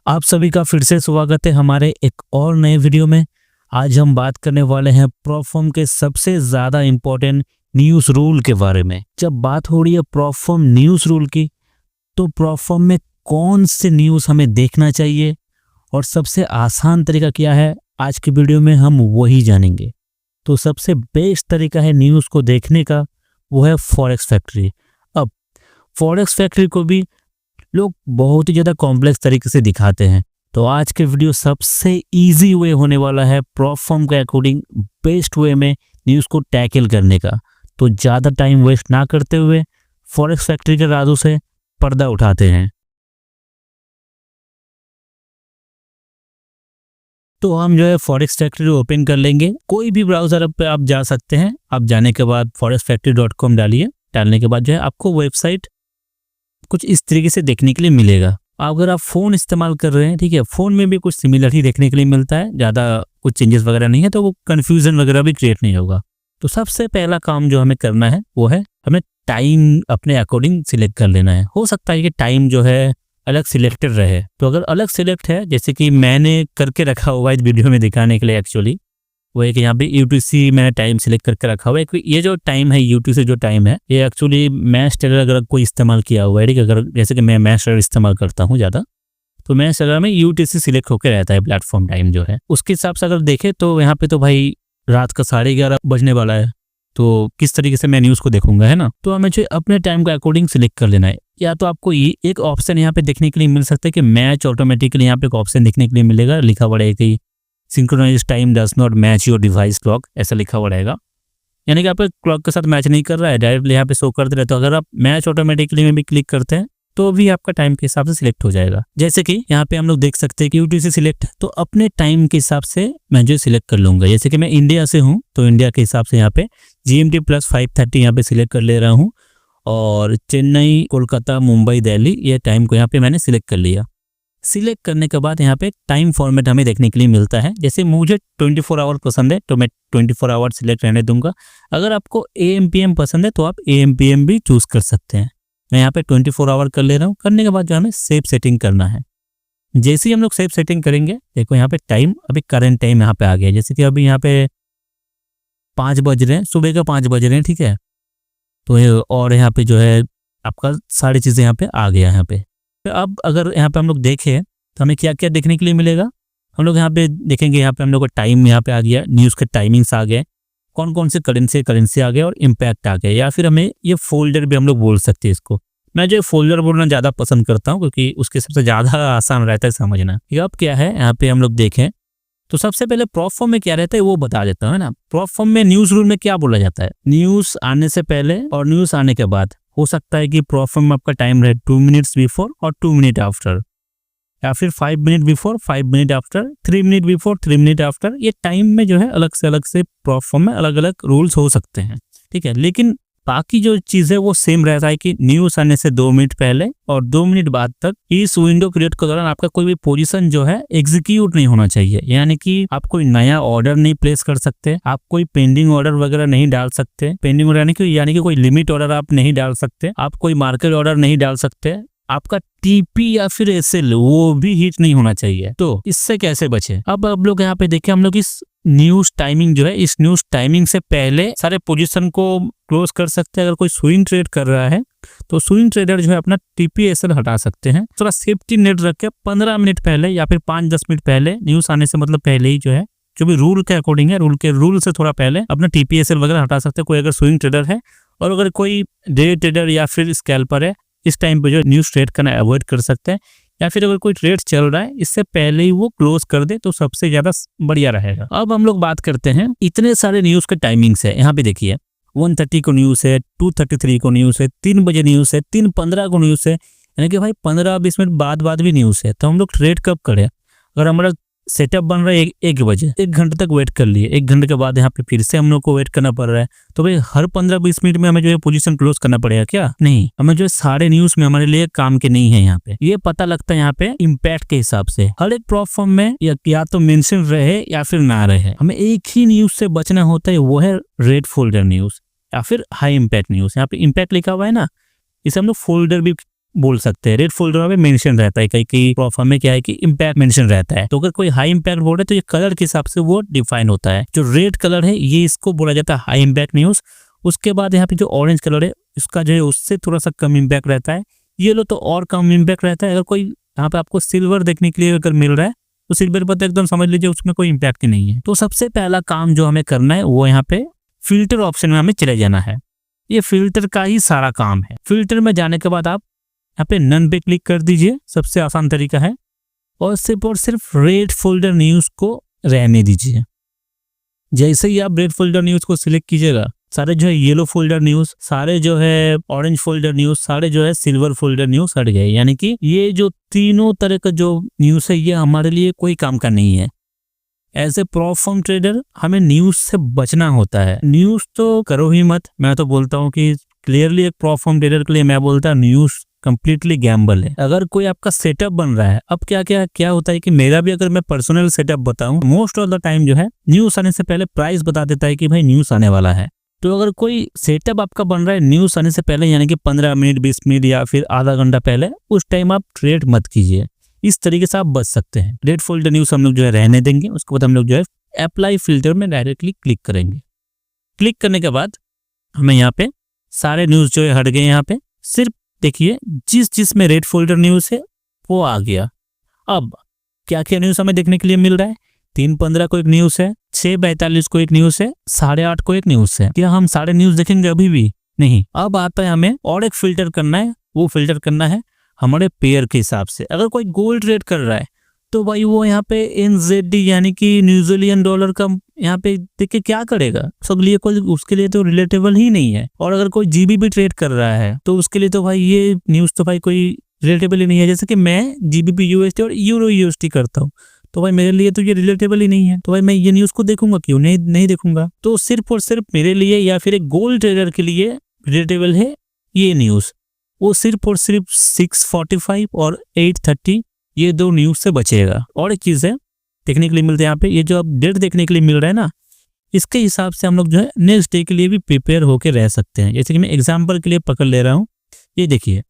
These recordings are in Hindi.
आप सभी का फिर से स्वागत है हमारे एक और नए वीडियो में। आज हम बात करने वाले हैं प्रोफर्म के सबसे ज़्यादा इम्पोर्टेंट न्यूज़ रूल के बारे में। जब बात हो रही है प्रोफर्म न्यूज़ रूल की, तो प्रोफर्म में कौन से न्यूज़ हमें देखना चाहिए और सबसे आसान तरीका क्या है, आज की वीडियो में हम वही जानेंगे। तो सबसे बेस्ट तरीका है न्यूज़ को देखने का, वो है फॉरेक्स फैक्ट्री। अब फॉरेक्स फैक्ट्री को भी लोग बहुत ही ज़्यादा कॉम्प्लेक्स तरीके से दिखाते हैं, तो आज के वीडियो सबसे इजी वे होने वाला है प्रोफर्म के अकॉर्डिंग बेस्ट वे में न्यूज़ को टैकल करने का। तो ज़्यादा टाइम वेस्ट ना करते हुए फॉरेक्स फैक्ट्री के राजों से पर्दा उठाते हैं। तो हम जो है फॉरेक्स फैक्ट्री ओपन कर लेंगे। कोई भी ब्राउज़र पे आप जा सकते हैं। आप जाने के बाद forexfactory.com डालिए। डालने के बाद जो है आपको वेबसाइट कुछ इस तरीके से देखने के लिए मिलेगा। अगर आप फ़ोन इस्तेमाल कर रहे हैं, ठीक है, फ़ोन में भी कुछ सिमिलर ही देखने के लिए मिलता है, ज़्यादा कुछ चेंजेस वगैरह नहीं है, तो वो कन्फ्यूज़न वगैरह भी क्रिएट नहीं होगा। तो सबसे पहला काम जो हमें करना है वो है हमें टाइम अपने अकॉर्डिंग सिलेक्ट कर लेना है। हो सकता है कि टाइम जो है अलग सिलेक्टेड रहे, तो अगर अलग सिलेक्ट है, जैसे कि मैंने करके रखा हुआ है इस वीडियो में दिखाने के लिए, एक्चुअली वो है कि यहाँ पे UTC मैंने टाइम सिलेक्ट करके रखा हुआ है। ये जो टाइम है UTC जो टाइम है, ये एक्चुअली मैच टेलर अगर कोई इस्तेमाल किया हुआ है, ठीक है, अगर जैसे कि मैं मैच टेलर इस्तेमाल करता हूँ ज़्यादा, तो मैच टेलर में UTC सिलेक्ट होकर रहता है प्लेटफॉर्म टाइम जो है। उसके हिसाब से अगर देखें तो यहाँ पे तो भाई रात का 11:30 बजने वाला है, तो किस तरीके से मैं न्यूज़ को देखूंगा, है ना। तो हमें जो अपने टाइम के अकॉर्डिंग सिलेक्ट कर लेना है। या तो आपको ये एक ऑप्शन यहाँ पे देखने के लिए मिल सकता है कि मैच ऑटोमेटिकली, यहाँ पे एक ऑप्शन देखने के लिए मिलेगा, लिखा हुआ है कि synchronise time does not match your device clock, ऐसा लिखा हुआ रहेगा। यानी कि आपके क्लॉक के साथ मैच नहीं कर रहा है, डायरेक्टली यहाँ पे शो कर दे रहे। तो अगर आप मैच ऑटोमेटिकली में भी क्लिक करते हैं तो भी आपका टाइम के हिसाब से सिलेक्ट हो जाएगा। जैसे कि यहाँ पे हम लोग देख सकते हैं कि UTC सिलेक्ट है, तो अपने टाइम के हिसाब से मैं जो सिलेक्ट कर लूंगा। जैसे कि मैं इंडिया से हूँ, तो इंडिया के हिसाब से यहाँ पे GMT + 5:30 यहाँ पे सिलेक्ट कर ले रहा हूँ। और चेन्नई, कोलकाता, मुंबई, दिल्ली, ये टाइम को यहाँ पे मैंने सिलेक्ट कर लिया। सिलेक्ट करने के बाद यहाँ पे टाइम फॉर्मेट हमें देखने के लिए मिलता है। जैसे मुझे 24 आवर पसंद है तो मैं 24 आवर सिलेक्ट रहने दूंगा। अगर आपको AM PM पसंद है तो आप AM PM भी चूज कर सकते हैं। मैं यहाँ पे 24 आवर कर ले रहा हूँ। करने के बाद जो हमें सेव सेटिंग करना है। जैसे ही हम लोग सेव सेटिंग करेंगे, देखो यहाँ पे टाइम, अभी करंट टाइम यहाँ पे आ गया। जैसे कि अभी यहाँ पे 5 बज रहे हैं, सुबह का 5 बज रहे हैं, ठीक है। तो और यहाँ पे जो है आपका सारी चीज़ें यहाँ पे आ गया। यहाँ पे अब अगर यहाँ पे हम लोग देखें तो हमें क्या क्या देखने के लिए मिलेगा। हम लोग यहाँ पे देखेंगे, यहाँ पे हम लोग का टाइम यहाँ पे आ गया, न्यूज़ के टाइमिंग्स आ गए, कौन कौन से करेंसी आ गए और इम्पैक्ट आ गए। या फिर हमें ये फोल्डर भी हम लोग बोल सकते हैं इसको। मैं जो फोल्डर बोलना ज़्यादा पसंद करता हूँ क्योंकि उसके सबसे ज़्यादा आसान रहता है समझना। ये अब क्या है, यहाँ पे हम लोग देखें तो सबसे पहले प्रोफर्म में क्या रहता है वो बता देता है ना। प्रोफर्म में न्यूज़ रूल में क्या बोला जाता है, न्यूज़ आने से पहले और न्यूज़ आने के बाद हो सकता है कि प्रोफर्म में आपका टाइम रहे 2 मिनट्स बिफोर और 2 मिनट आफ्टर, या फिर 5 minute before, 5 minute after, 3 minute before, 3 minute after. ये टाइम में जो है अलग से प्रोफर्म में अलग अलग रूल्स हो सकते हैं, ठीक है। लेकिन बाकी जो चीज़ है वो सेम रहता है कि न्यूज़ आने से 2 मिनट पहले और 2 मिनट बाद तक इस विंडो पीरियड के दौरान आपका कोई भी पोजीशन जो है एग्जीक्यूट नहीं होना चाहिए। यानी कि आप कोई नया ऑर्डर नहीं प्लेस कर सकते, आप कोई पेंडिंग ऑर्डर वगैरह नहीं डाल सकते। पेंडिंग ऑर्डर यानी कि कोई लिमिट ऑर्डर आप नहीं डाल सकते, आप कोई मार्केट ऑर्डर नहीं डाल सकते, आपका TP या फिर SL वो भी हिट नहीं होना चाहिए। तो इससे कैसे बचे, अब लोग यहाँ पे देखें, हम लोग इस न्यूज़ टाइमिंग जो है, इस न्यूज़ टाइमिंग से पहले सारे पोजीशन को क्लोज कर सकते हैं। अगर कोई स्विंग ट्रेड कर रहा है तो स्विंग ट्रेडर जो है अपना TP SL हटा सकते हैं। थोड़ा सेफ्टी नेट रख के 15 मिनट पहले या फिर 5-10 मिनट पहले, न्यूज़ आने से मतलब पहले ही जो है, जो भी रूल के अकॉर्डिंग है, रूल से थोड़ा पहले अपना TP SL वगैरह हटा सकते हैं कोई अगर स्विंग ट्रेडर है। और अगर कोई डे ट्रेडर या फिर स्कैल्पर है, इस टाइम पे जो न्यूज़ ट्रेड करना अवॉइड कर सकते हैं। या फिर अगर कोई ट्रेड चल रहा है इससे पहले ही वो क्लोज कर दे तो सबसे ज्यादा बढ़िया रहेगा। अब हम लोग बात करते हैं, इतने सारे न्यूज़ के टाइमिंग्स है। यहाँ पे देखिए 1:30 को न्यूज़ है, 2:33 को न्यूज़ है, 3 बजे न्यूज़ है, 3:15 को न्यूज़ है। यानी कि भाई 15-20 मिनट बाद भी न्यूज़ है। तो हम लोग ट्रेड कब करें, अगर हमारा सेटअप बन रहा है 1 बजे, 1 घंटे तक वेट कर लिए, 1 घंटे के बाद यहाँ पे फिर से हम लोग को वेट करना पड़ रहा है, तो भाई हर 15-20 मिनट में हमें जो है पोजीशन क्लोज करना पड़ेगा क्या? नहीं, हमें जो है सारे न्यूज़ में हमारे लिए काम के नहीं है। यहाँ पे ये पता लगता है यहाँ पे इम्पैक्ट के हिसाब से। हर एक प्लेटफॉर्म में या तो मेंशन रहे या फिर ना रहे, हमें एक ही न्यूज़ से बचना होता है, वो है रेड फोल्डर न्यूज़ या फिर हाई इम्पैक्ट न्यूज़। यहाँ पे इम्पैक्ट लिखा हुआ है ना, इसे हम लोग फोल्डर भी बोल सकते हैं। रेड फोल्डर में मेंशन रहता है, कई प्रोफार्म में क्या है कि इम्पैक्ट मेंशन रहता है। तो अगर कोई हाई इम्पैक्ट बोल रहा है तो ये कलर के हिसाब से वो डिफाइन होता है। जो रेड कलर है ये इसको बोला जाता है हाई इम्पैक्ट न्यूज। उसके बाद यहाँ पे जो ऑरेंज कलर है इसका जो है उससे थोड़ा सा कम इम्पैक्ट रहता है। येलो तो और कम इम्पैक्ट रहता है। अगर कोई यहाँ पे आपको सिल्वर देखने के लिए अगर मिल रहा है तो सिल्वर पर तो एकदम समझ लीजिए उसमें कोई इम्पैक्ट ही नहीं है। तो सबसे पहला काम जो हमें करना है वो यहाँ पे फिल्टर ऑप्शन में हमें चले जाना है। ये फिल्टर का ही सारा काम है। फिल्टर में जाने के बाद आप यहाँ पे नन पे क्लिक कर दीजिए, सबसे आसान तरीका है, और सिर्फ रेड फोल्डर न्यूज को रहने दीजिए। जैसे ही आप रेड फोल्डर न्यूज को सिलेक्ट कीजिएगा, सारे जो है येलो फोल्डर न्यूज, सारे जो है ऑरेंज फोल्डर न्यूज, सारे जो है सिल्वर फोल्डर न्यूज हट गए। यानी कि ये जो तीनों तरह का जो न्यूज है ये हमारे लिए कोई काम का नहीं है। As a prop firm trader हमें न्यूज से बचना होता है। न्यूज तो करो ही मत। मैं तो बोलता हूँ कि क्लियरली एक प्रॉप फॉर्म ट्रेडर के लिए मैं बोलता हूँ न्यूज कंप्लीटली गैम्बल है। अगर कोई आपका सेटअप बन रहा है, अब क्या होता है कि मेरा भी अगर मैं पर्सनल सेटअप बताऊं, मोस्ट ऑफ द टाइम जो है न्यूज आने से पहले प्राइस बता देता है कि भाई न्यूज आने वाला है। तो अगर कोई सेटअप आपका बन रहा है न्यूज आने से पहले, यानी कि 15 मिनट 20 मिनट या फिर आधा घंटा पहले, उस टाइम आप ट्रेड मत कीजिए। इस तरीके से आप बच सकते हैं। रेड फोल्डर न्यूज हम लोग जो है रहने देंगे। उसके बाद हम लोग जो है अप्लाई फिल्टर में डायरेक्टली क्लिक करेंगे। क्लिक करने के बाद हमें यहाँ पे सारे न्यूज जो है हट गए। यहाँ पे सिर्फ देखिए जिसमें रेड फोल्डर न्यूज है वो आ गया। अब क्या क्या न्यूज हमें देखने के लिए मिल रहा है? 3:15 को एक न्यूज है, 6:42 को एक न्यूज है, 8:30 को एक न्यूज है। क्या हम सारे न्यूज देखेंगे? अभी भी नहीं। अब आता है हमें और एक फिल्टर करना है। वो फिल्टर करना है हमारे पेयर के हिसाब से। अगर कोई गोल्ड ट्रेड कर रहा है तो भाई वो यहाँ पे NZD यानी कि न्यूजीलैंड डॉलर का यहाँ पे देख के क्या करेगा? सब लिए कोई उसके लिए तो रिलेटेबल ही नहीं है। और अगर कोई GBP ट्रेड कर रहा है तो उसके लिए तो भाई ये न्यूज तो भाई कोई रिलेटेबल ही नहीं है। जैसे कि मैं GBP USD और यूरो USD करता हूँ तो भाई मेरे लिए तो ये रिलेटेबल ही नहीं है। तो भाई मैं ये न्यूज को देखूंगा क्यों? नहीं देखूंगा। तो सिर्फ और सिर्फ मेरे लिए या फिर एक गोल्ड ट्रेडर के लिए रिलेटेबल है ये न्यूज। वो सिर्फ और सिर्फ 6:45 और 8:30 ये दो न्यूज से बचेगा। और एक चीज है देखने के लिए मिलता है यहाँ पे, ये जो अब डेट देखने के लिए मिल रहा है ना, इसके हिसाब से हम लोग जो है नेक्स्ट डे के लिए भी प्रिपेयर होकर रह सकते हैं। जैसे कि मैं एग्जांपल के लिए पकड़ ले रहा हूँ, ये देखिए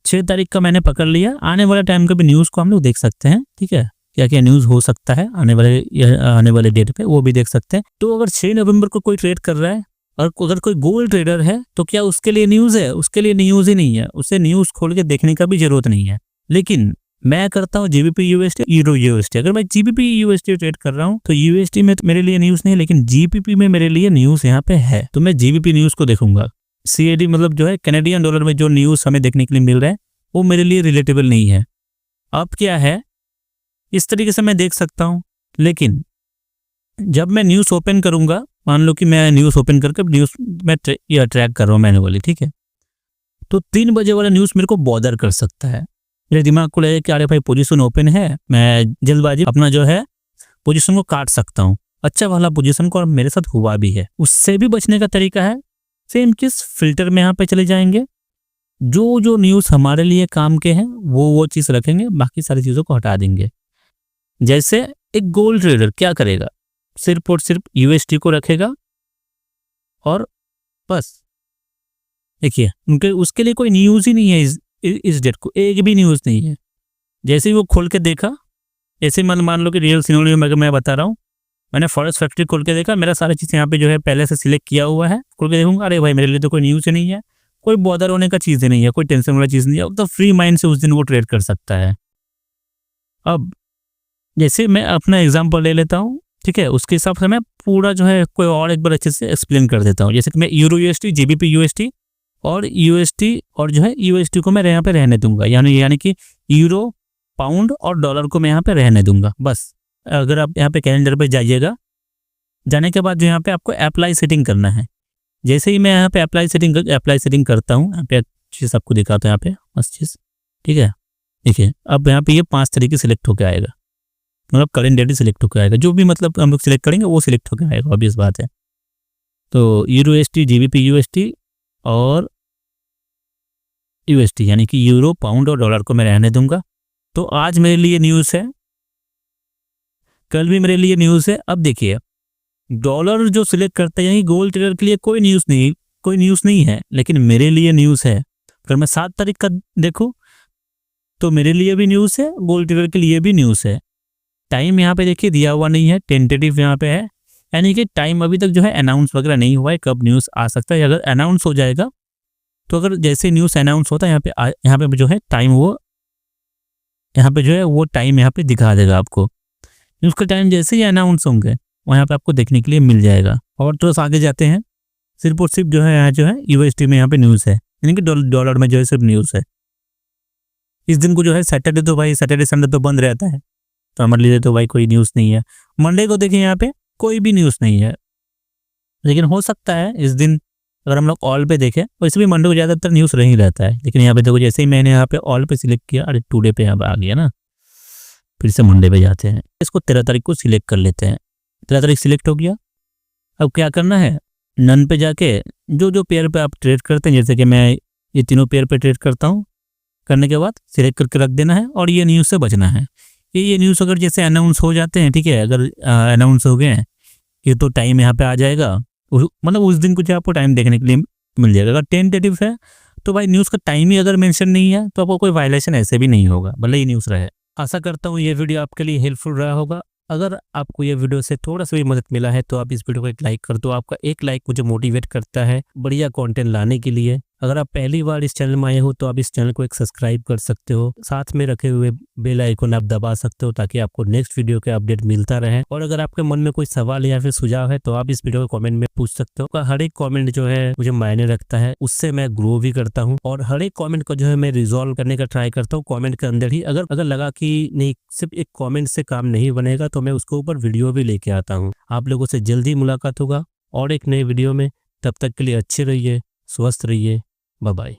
6 तारीख का मैंने पकड़ लिया। आने वाले टाइम का भी न्यूज को हम लोग देख सकते हैं। ठीक है, क्या क्या न्यूज हो सकता है आने वाले डेट पे वो भी देख सकते हैं। तो अगर 6 नवंबर को कोई ट्रेड कर रहा है और अगर कोई गोल्ड ट्रेडर है तो क्या उसके लिए न्यूज है? उसके लिए न्यूज ही नहीं है। उसे न्यूज खोल के देखने का भी जरूरत नहीं है। लेकिन मैं करता हूँ GBP USD, यूरो USD। अगर मैं GBP USD ट्रेड कर रहा हूँ तो USD में मेरे लिए न्यूज नहीं है, लेकिन GBP में मेरे लिए न्यूज यहाँ पे है। तो मैं GBP न्यूज को देखूंगा। CAD मतलब जो है कैनेडियन डॉलर में जो न्यूज हमें देखने के लिए मिल रहा है वो मेरे लिए रिलेटेबल नहीं है। अब क्या है, इस तरीके से मैं देख सकता हूँ। लेकिन जब मैं न्यूज ओपन करूंगा, मान लो कि मैं न्यूज ओपन करके न्यूज में ट्रैक कर रहा हूँ मैन्युअली, ठीक है, तो 3 बजे वाला न्यूज मेरे को बॉदर कर सकता है। मेरे दिमाग को लगे कि अरे भाई पोजीशन ओपन है, मैं जल्दबाजी अपना जो है पोजीशन को काट सकता हूँ। अच्छा वाला पोजीशन को, और मेरे साथ हुआ भी है। उससे भी बचने का तरीका है सेम चीज, फिल्टर में यहाँ पे चले जाएंगे। जो न्यूज हमारे लिए काम के हैं वो चीज रखेंगे, बाकी सारी चीजों को हटा देंगे। जैसे एक गोल्ड ट्रेडर क्या करेगा, सिर्फ और सिर्फ USD को रखेगा और बस। देखिए उनके उसके लिए कोई न्यूज ही नहीं है इस डेट को, एक भी न्यूज नहीं है। जैसे ही वो खोल के देखा, ऐसे मान लो कि रियल सिनेरियो में मैं बता रहा हूँ, मैंने फॉरेक्स फैक्ट्री खोल के देखा, मेरा सारी चीज़ यहाँ पे जो है पहले से सिलेक्ट किया हुआ है। खोल के देखूंगा, अरे भाई मेरे लिए तो कोई न्यूज ही नहीं है, कोई बॉदर होने का चीज़ ही नहीं है, कोई टेंशन वाला चीज़ नहीं है। तो फ्री माइंड से उस दिन वो ट्रेड कर सकता है। अब जैसे मैं अपना एग्जाम्पल ले लेता हूँ, ठीक है, उसके हिसाब से मैं पूरा जो है कोई और एक बार अच्छे से एक्सप्लेन कर देता हूँ। जैसे कि मैं यूरो USD, GBP USD और USD और जो है USD को मैं यहाँ पे रहने दूंगा, यानी कि यूरो, पाउंड और डॉलर को मैं यहाँ पे रहने दूंगा। बस अगर आप यहाँ पे कैलेंडर पे जाइएगा, जाने के बाद जो यहाँ पे आपको अप्लाई सेटिंग करना है। जैसे ही मैं यहाँ पे अप्लाई सेटिंग करता हूँ, यहाँ पे चीज़ आपको दिखाता हूँ, यहाँ पे मस्त चीज़, ठीक है। देखिए अब यहाँ पे ये 5 तरीके सिलेक्ट होकर आएगा, मतलब करेंट डेट सिलेक्ट होकर आएगा। जो भी मतलब हम लोग सिलेक्ट करेंगे वो सिलेक्ट होकर आएगा, ऑब्वियस बात है। तो यूरो USD, GBP USD और USD यानी कि यूरो, पाउंड और डॉलर को मैं रहने दूंगा। तो आज मेरे लिए न्यूज़ है, कल भी मेरे लिए न्यूज़ है। अब देखिए डॉलर जो सिलेक्ट करता है, यानी गोल्ड ट्रेडर के लिए कोई न्यूज़ नहीं, कोई न्यूज़ नहीं है, लेकिन मेरे लिए न्यूज़ है। अगर मैं 7 तारीख का देखूँ तो मेरे लिए भी न्यूज़ है, गोल्ड ट्रेडर के लिए भी न्यूज़ है। टाइम यहाँ पे देखिए दिया हुआ नहीं है, टेंटेटिव यहाँ पे है, यानी कि टाइम अभी तक जो है अनाउंस वगैरह नहीं हुआ है कब न्यूज़ आ सकता है। अगर अनाउंस हो जाएगा तो अगर जैसे न्यूज़ अनाउंस होता है यहाँ पे जो है टाइम वो यहाँ पे जो है वो टाइम यहाँ पे दिखा देगा आपको। न्यूज़ का टाइम जैसे ही अनाउंस होंगे वो यहाँ पे आपको देखने के लिए मिल जाएगा। और तो आगे जाते हैं, सिर्फ और सिर्फ जो है यहाँ जो है यूएसडी में यहाँ पे न्यूज़ है, यानी कि डॉलर में जो है सिर्फ न्यूज़ है। इस दिन को जो है सैटरडे तो भाई सैटरडे संडे तो बंद रहता है, तो हमारे लिए तो भाई कोई न्यूज़ नहीं है। मंडे को देखिए यहाँ पे कोई भी न्यूज़ नहीं है, लेकिन हो सकता है इस दिन अगर हम लोग ऑल पे देखें, वैसे भी मंडे को ज़्यादातर न्यूज़ नहीं रहता है, लेकिन यहाँ पे देखो जैसे ही मैंने यहाँ पे ऑल पे सिलेक्ट किया, अरे टुडे पे यहाँ पे आ गया ना, फिर से मंडे पे जाते हैं। इसको 13 तारीख को सिलेक्ट कर लेते हैं। 13 तारीख सिलेक्ट हो गया। अब क्या करना है, नन पे जाके जो पेयर पे आप ट्रेड करते हैं, जैसे कि मैं ये तीनों पेयर पे ट्रेड करता हूँ, करने के बाद सिलेक्ट करके रख देना है और ये न्यूज़ से बचना है। ये न्यूज़ अगर जैसे अनाउंस हो जाते हैं, ठीक है, अगर अनाउंस हो गए हैं ये तो टाइम यहाँ पे आ जाएगा, मतलब उस दिन कुछ आपको टाइम देखने के लिए मिल जाएगा। अगर टेंटेटिव है तो भाई न्यूज़ का टाइम ही अगर मेंशन नहीं है तो आपको कोई वायलेशन ऐसे भी नहीं होगा, भले ही न्यूज़ रहे। आशा करता हूँ ये वीडियो आपके लिए हेल्पफुल रहा होगा। अगर आपको ये वीडियो से थोड़ा सा भी मदद मिला है तो आप इस वीडियो को एक लाइक कर दो। आपका एक लाइक मुझे मोटिवेट करता है बढ़िया कंटेंट लाने के लिए। अगर आप पहली बार इस चैनल में आए हो तो आप इस चैनल को एक सब्सक्राइब कर सकते हो, साथ में रखे हुए बेल आइकन आप दबा सकते हो ताकि आपको नेक्स्ट वीडियो के अपडेट मिलता रहे। और अगर आपके मन में कोई सवाल या फिर सुझाव है तो आप इस वीडियो को कमेंट में पूछ सकते हो। हर एक कमेंट जो है मुझे मायने रखता है, उससे मैं ग्रो भी करता हूँ और हर एक कमेंट को जो है मैं रिजॉल्व करने का ट्राई करता हूँ कमेंट के अंदर ही। अगर लगा कि नहीं सिर्फ एक कमेंट से काम नहीं बनेगा तो मैं उसके ऊपर वीडियो भी लेके आता हूँ। आप लोगों से जल्दी मुलाकात होगा और एक नए वीडियो में। तब तक के लिए अच्छे रहिए, स्वस्थ रहिए, बाय बाय।